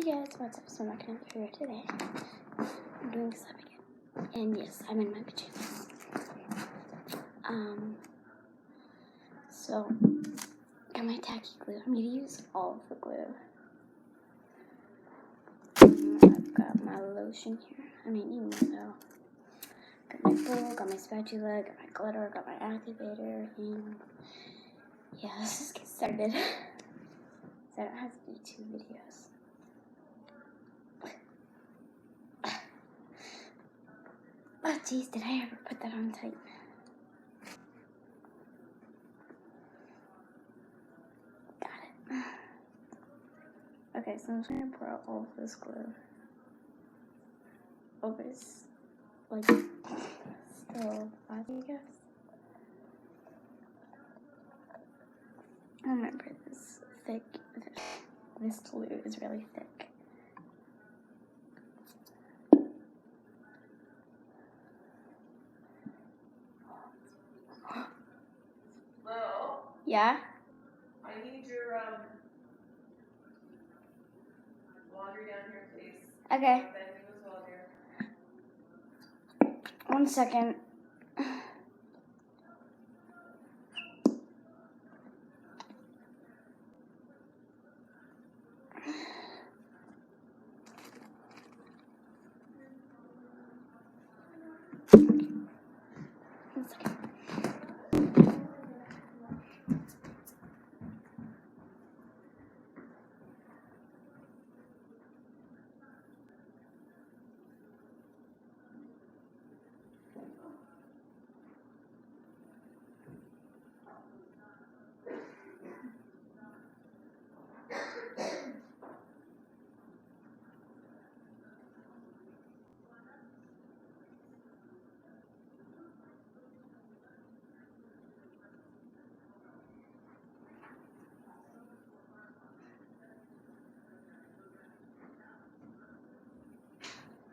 Yeah, it's WhatsApp, so I'm not gonna be here today. I'm doing stuff again. And yes, I'm in my pajamas. So, got my tacky glue. I'm gonna use all of the glue. I've got my lotion here. I mean, you know. Got my bowl, got my spatula, got my glitter, got my activator, and yeah, let's just get started. So I don't have to do 2 videos. Oh jeez, did I ever put that on tight? Got it. Okay, so I'm just gonna pour out all of this glue over this, like, still body, I guess. Remember, this glue is really thick. Hello? Yeah? I need your laundry down here, please. Okay. Ben, you as well, dear. 1 second.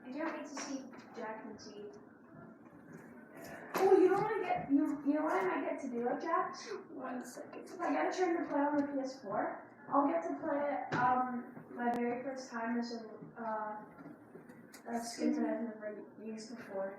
I can't wait to see Jack and see. Oh, you know what I get? You know what I might get to do, Jack? 1 second. If I get a turn to play on the PS4, I'll get to play it my very first time as a skin that I've never used before.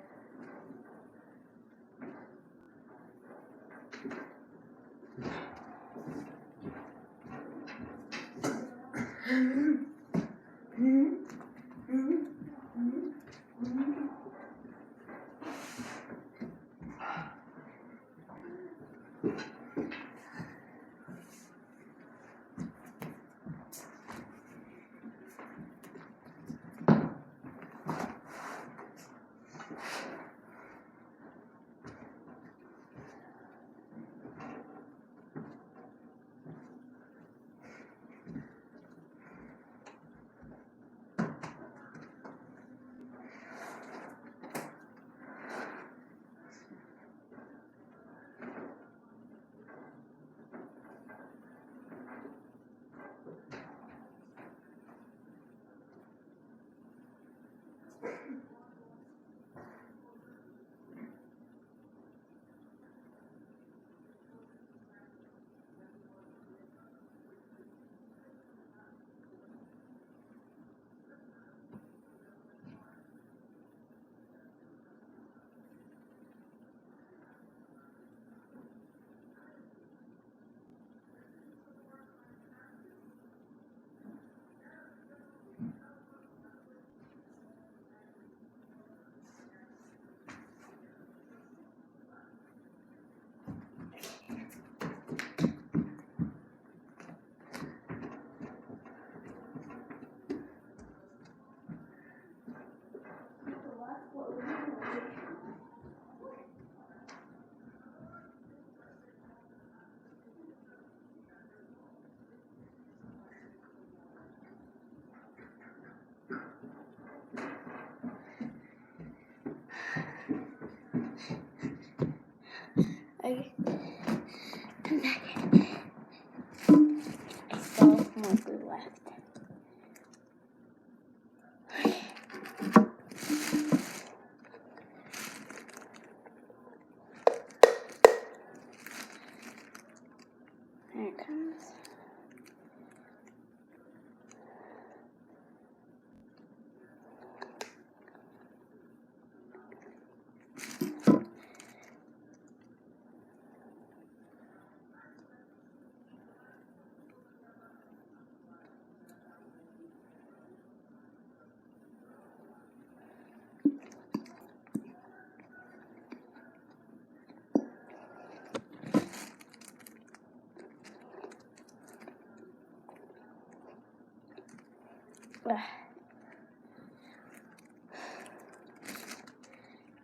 Ugh.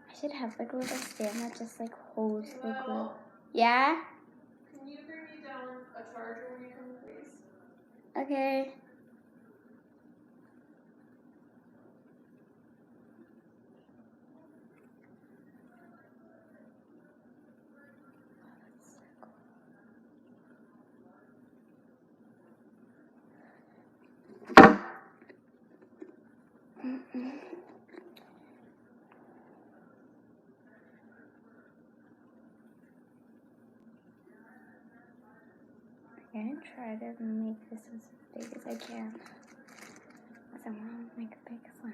I should have like a little stand that just like holds the glue. Hello? Yeah? Can you bring me down a charger when you come, please? Okay. I'm gonna try to make this as big as I can. Because I want to make a big slam.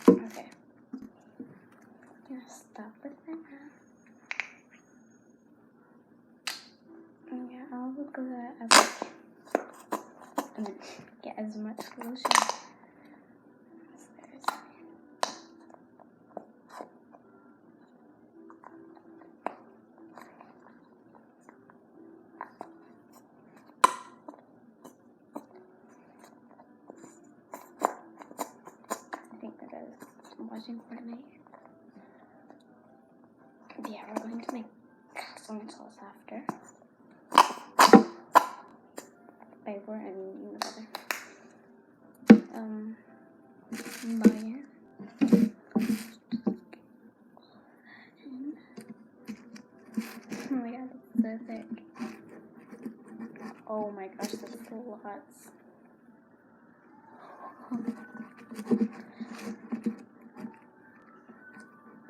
Okay. I'm gonna stop with that now. And yeah, I'll glue that as much. And then get as much lotion as there is. I think that is watching Fortnite. Yeah, we're going to make custom sauce after. By we're, I mean you know better. Buy Oh my god, it's so thick. Oh my gosh, that's lots.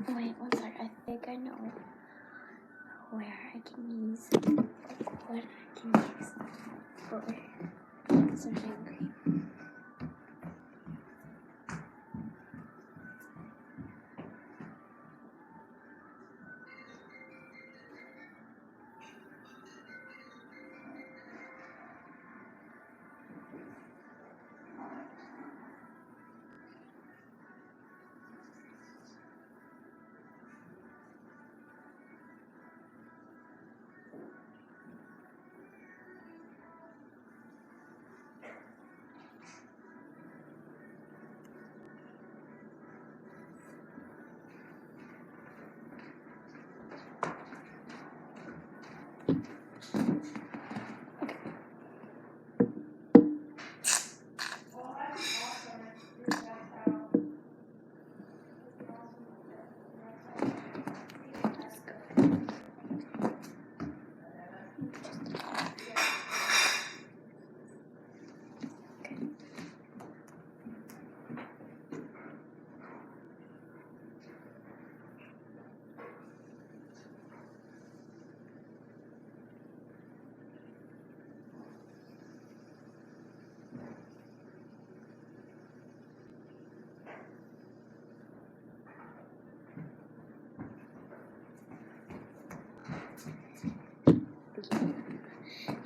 Wait, one sec. I think I know where I can use, like what I can use for some hand cream.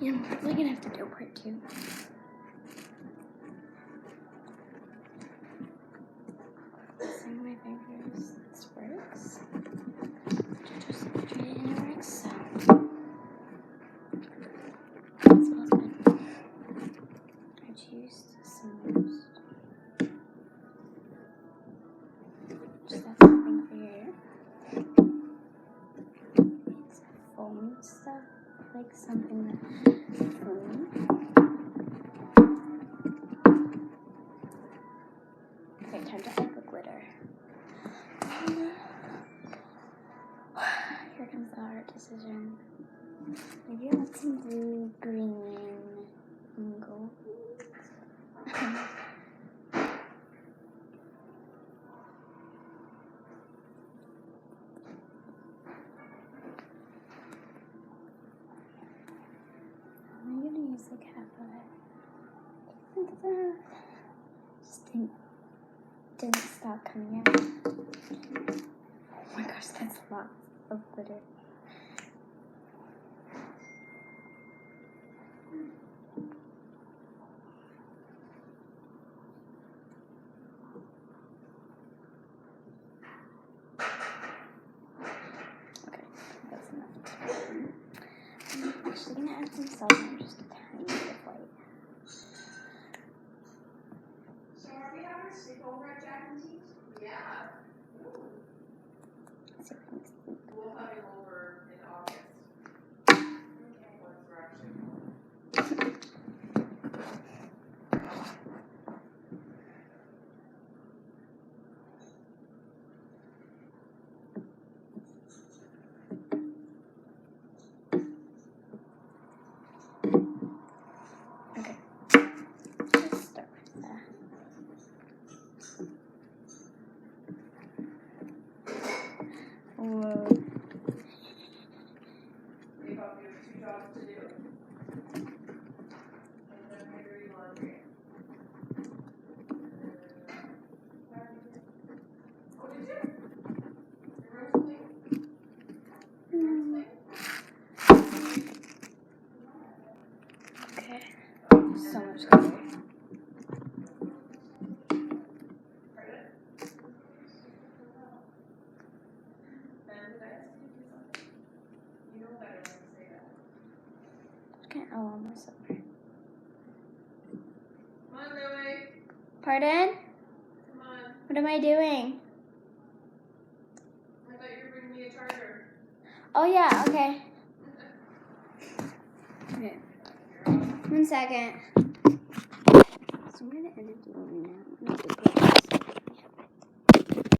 Yeah, I'm probably gonna have to do part 2. Using my fingers. like something that clean. Okay, time to add the glitter. Here comes the hard decision. Maybe I want some blue, green, and gold. I'm gonna use like half of it. Just didn't stop coming out. Oh my gosh, that's lots of glitter. Okay, that's enough. I'm actually gonna add some salt and just a tiny bit of white. So are we having a sleepover at Jack and T's? Yeah, So we can sleep. we'll have him over in August. Okay. Once we're actually Okay. Let's start with that. Whoa. we thought we have 2 jobs to do. And then my dirty laundry. Oh, did you? Your room's clean? Your room's clean? Okay. So much glitter. Pardon? Ben, did I ask you to do something? You know better than to say that. Okay, oh, almost over. Come on, Louie. Pardon? Come on. What am I doing? I thought you were bringing me a charger. Oh yeah, okay. Okay. 1 second. So I'm gonna edit the one now. Not the glitter.